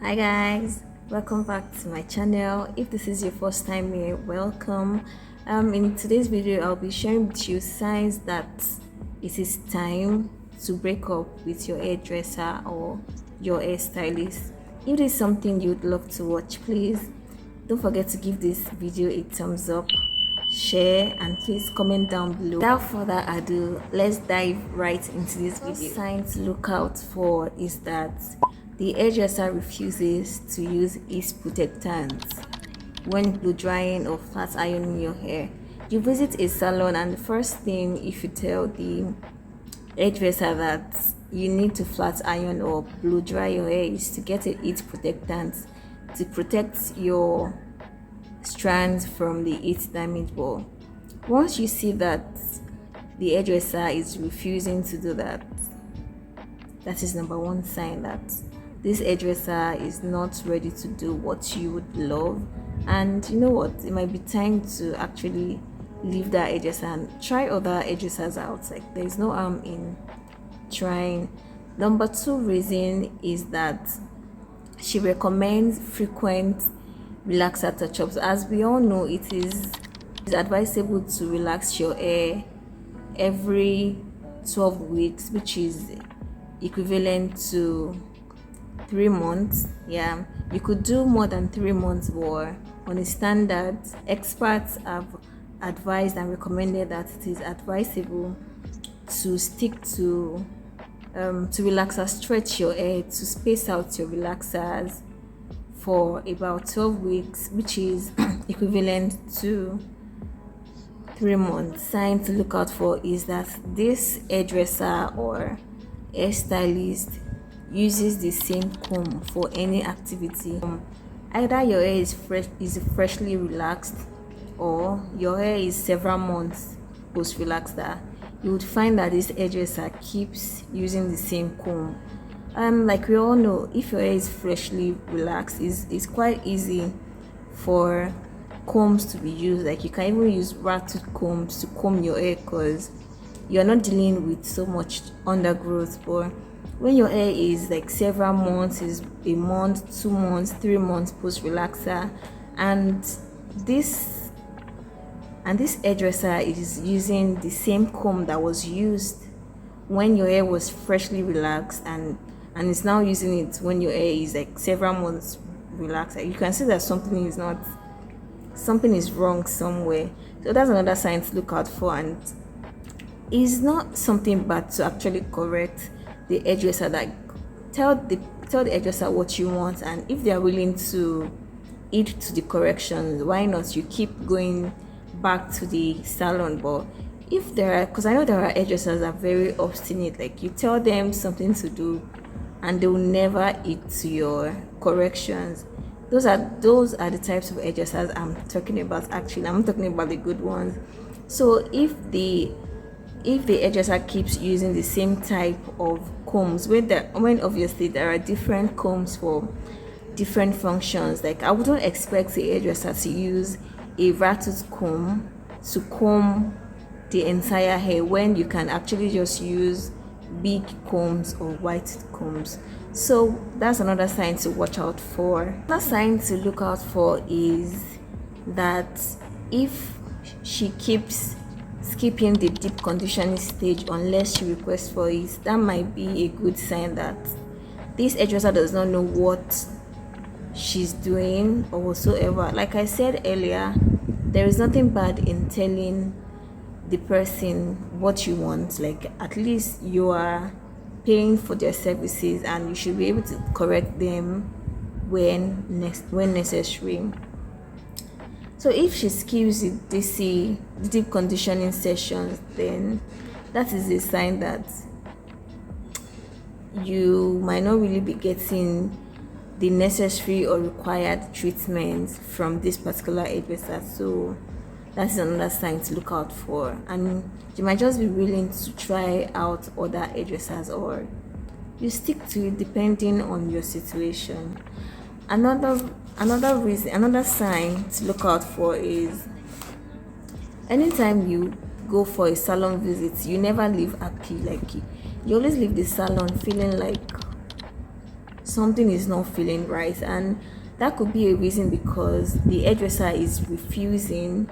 Hi guys, welcome back to my channel. If this is your first time here, welcome. In today's video I'll be sharing with you signs that it is time to break up with your hairdresser or your hairstylist. If this is something you'd love to watch, please don't forget to give this video a thumbs up, share, and please comment down below. Without further ado, let's dive right into this video. First sign to look out for is that the hairdresser refuses to use heat protectants when blow drying or flat ironing your hair. You visit a salon and the first thing if you tell the hairdresser that you need to flat iron or blow dry your hair is to get a heat protectant to protect your strands from the heat damage. But once you see that the hairdresser is refusing to do that, that is number one sign that this hairdresser is not ready to do what you would love. And you know what, it might be time to actually leave that hairdresser and try other hairdressers out. Like, there's no harm in trying. Number two reason is that she recommends frequent relaxer touch-ups. As we all know, it is advisable to relax your hair every 12 weeks, which is equivalent to 3 months. Yeah, you could do more than 3 months, but on a standard, experts have advised and recommended that it is advisable to stick to relaxers, stretch your hair, to space out your relaxers for about 12 weeks, which is equivalent to 3 months. Sign to look out for is that this hairdresser or hairstylist uses the same comb for any activity. Either your hair is freshly relaxed or your hair is several months post relaxer, you would find that this hairdresser keeps using the same comb. Like we all know, if your hair is freshly relaxed, it's quite easy for combs to be used. Like, you can even use rat combs to comb your hair because you're not dealing with so much undergrowth. But when your hair is like several months, is a month, 2 months, 3 months post relaxer, and this hairdresser is using the same comb that was used when your hair was freshly relaxed and it's now using it when your hair is like several months relaxed, you can see that something is wrong somewhere. So that's another sign to look out for, and it's not something bad to actually correct the hairdresser. Like, tell the hairdresser what you want, and if they are willing to heed to the corrections, why not? You keep going back to the salon. But if there are, because I know there are hairdressers that are very obstinate, like you tell them something to do and they will never heed to your corrections. Those are the types of hairdressers I'm talking about. Actually, I'm not talking about the good ones. So if the hairdresser keeps using the same type of combs, when obviously there are different combs for different functions, like I wouldn't expect the hairdresser to use a rattled comb to comb the entire hair when you can actually just use big combs or white combs. So that's another sign to watch out for. Another sign to look out for is that if she keeps skipping the deep conditioning stage unless she requests for it, that might be a good sign that this hairdresser does not know what she's doing or whatsoever. Like I said earlier, there is nothing bad in telling the person what you want. Like, at least you are paying for their services and you should be able to correct them when necessary. So if she skips the deep conditioning sessions, then that is a sign that you might not really be getting the necessary or required treatment from this particular hairdresser. So that's another sign to look out for, and you might just be willing to try out other hairdressers, or you stick to it depending on your situation. Another sign to look out for is anytime you go for a salon visit, you never leave happy. Like, you always leave the salon feeling like something is not feeling right, and that could be a reason because the hairdresser is refusing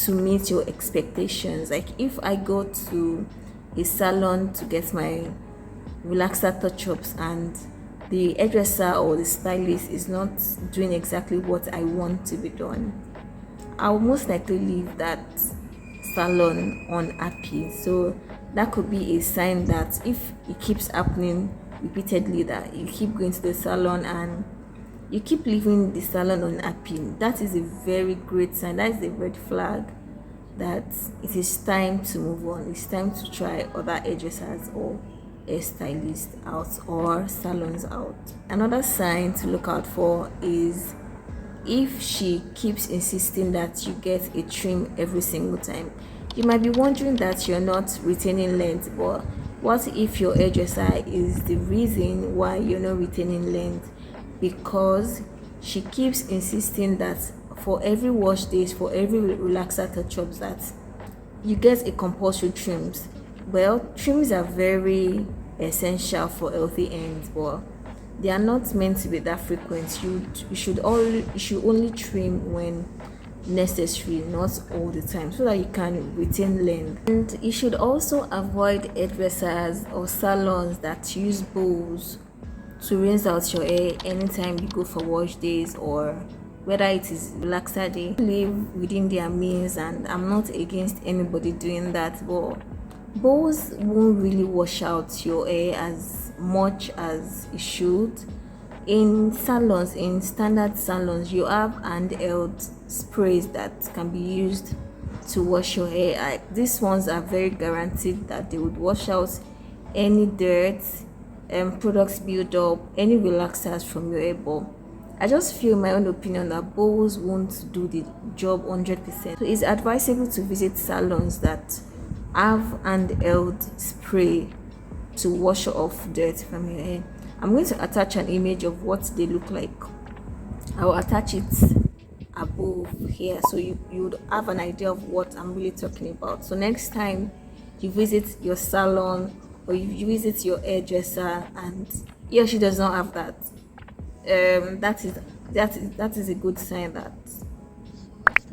to meet your expectations. Like if I go to a salon to get my relaxer touch-ups and the hairdresser or the stylist is not doing exactly what I want to be done, I'll most likely leave that salon unhappy. So that could be a sign that if it keeps happening repeatedly, that you keep going to the salon and you keep leaving the salon unhappy, that is a very great sign. That is a red flag that it is time to move on. It's time to try other hairdressers or hairstylists out or salons out. Another sign to look out for is if she keeps insisting that you get a trim every single time. You might be wondering that you're not retaining length, but what if your hairdresser is the reason why you're not retaining length? Because she keeps insisting that for every wash days, for every relaxer touch-ups, that you get a compulsory trims. Well, trims are very essential for healthy ends, but they are not meant to be that frequent. You should only trim when necessary, not all the time, so that you can retain length. And you should also avoid hairdressers or salons that use bowls to rinse out your hair anytime you go for wash days or whether it is relaxer day. Live within their means, and I'm not against anybody doing that, but bowls won't really wash out your hair as much as it should. In salons, in standard salons, you have handheld sprays that can be used to wash your hair. These ones are very guaranteed that they would wash out any dirt, products build up, any relaxers from your hair. But I just feel, my own opinion, that bowls won't do the job 100%. So it's advisable to visit salons that have handheld spray to wash off dirt from your hair. I'm going to attach an image of what they look like. I'll attach it above here so you would have an idea of what I'm really talking about. So next time you visit your salon or you visit your hairdresser and he or she does not have that, that is a good sign that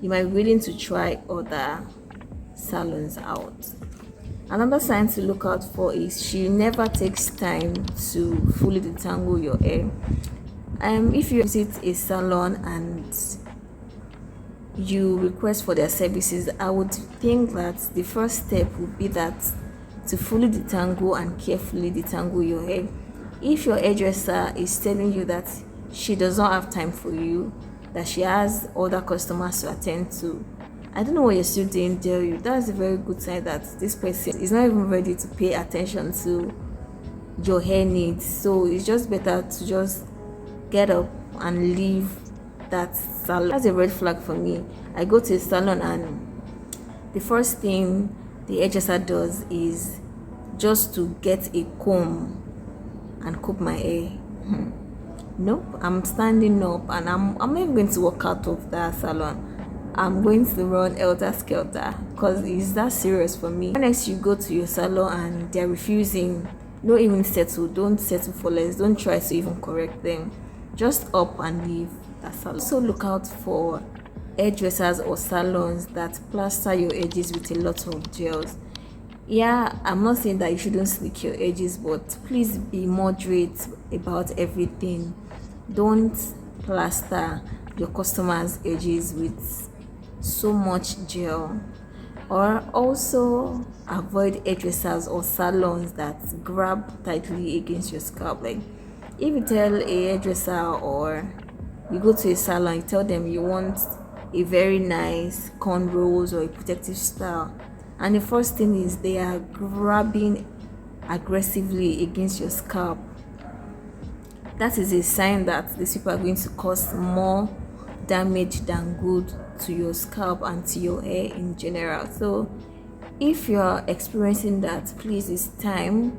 you might be willing to try other salons out. Another sign to look out for is she never takes time to fully detangle your hair. If you visit a salon and you request for their services, I would think that the first step would be that to fully detangle and carefully detangle your hair. If your hairdresser is telling you that she does not have time for you, that she has other customers to attend to, I don't know what you're still doing there. That's a very good sign that this person is not even ready to pay attention to your hair needs. So it's just better to just get up and leave that salon. That's a red flag for me. I go to a salon and the first thing the hairdresser does is just to get a comb and comb my hair. Nope, I'm standing up and I'm not even going to walk out of that salon. I'm going to run helter skelter because it's that serious for me. Next, you go to your salon and they're refusing, don't even settle, don't settle for less, don't try to even correct them, just up and leave that salon. So look out for hairdressers or salons that plaster your edges with a lot of gels. Yeah, I'm not saying that you shouldn't slick your edges, but please be moderate about everything. Don't plaster your customers' edges with so much gel. Or also avoid hairdressers or salons that grab tightly against your scalp. Like if you tell a hairdresser or you go to a salon, you tell them you want a very nice cornrows or a protective style, and the first thing is they are grabbing aggressively against your scalp, that is a sign that these people are going to cause more damage than good to your scalp and to your hair in general. So if you're experiencing that, please, it's time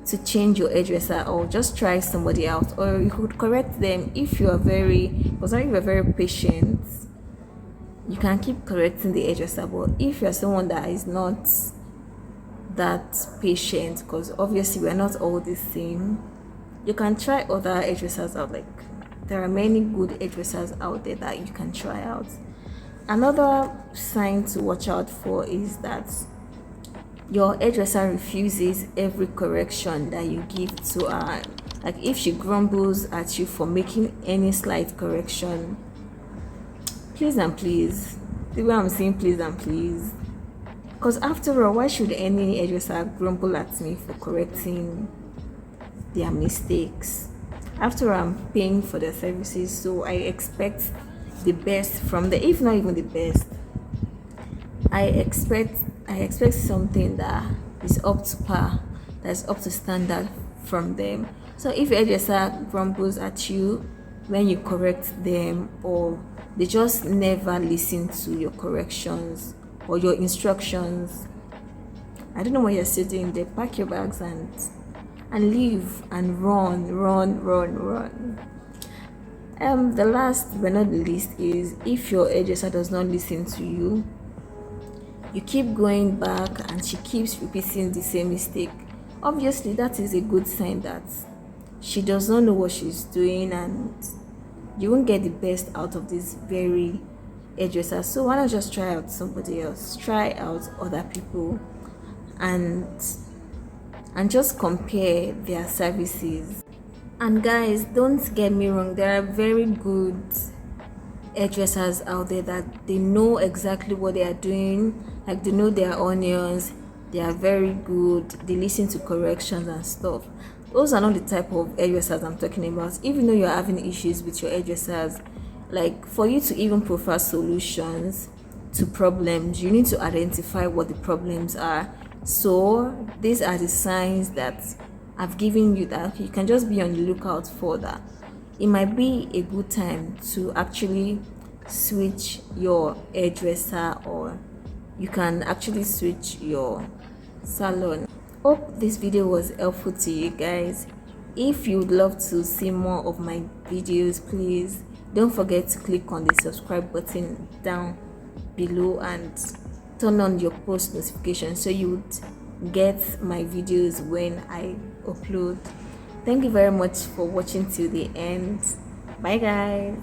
to change your hairdresser or just try somebody out, or you could correct them if you are very patient. You can keep correcting the hairdresser, but if you're someone that is not that patient, because obviously we're not all the same, You can try other hairdressers out. Like, there are many good hairdressers out there that you can try out. Another sign to watch out for is that your hairdresser refuses every correction that you give to her. Like, if she grumbles at you for making any slight correction, please and please, the way I'm saying please and please, because after all, why should any hairdresser grumble at me for correcting their mistakes? After all, I'm paying for their services, so I expect the best from them. If not even the best, I expect something that is up to par, that's up to standard from them. So if your hairdresser grumbles at you when you correct them, or they just never listen to your corrections or your instructions, I don't know what you're still doing there. Pack your bags and leave and run. The last but not the least is, if your hairdresser does not listen to you, you keep going back and she keeps repeating the same mistake, obviously that is a good sign that she does not know what she's doing, and you won't get the best out of this very hairdresser. So why not just try out somebody else, try out other people, and just compare their services. And guys, don't get me wrong, there are very good hairdressers out there that they know exactly what they are doing. Like, they know their onions, they are very good, they listen to corrections and stuff. Those are not the type of hairdressers I'm talking about. Even though you're having issues with your hairdressers, like, for you to even prefer solutions to problems, you need to identify what the problems are. So these are the signs that I've given you, that you can just be on the lookout for that. It might be a good time to actually switch your hairdresser, or you can actually switch your salon. Hope this video was helpful to you guys. If you would love to see more of my videos, please don't forget to click on the subscribe button down below and turn on your post notifications so you would get my videos when I upload. Thank you very much for watching till the end. Bye guys.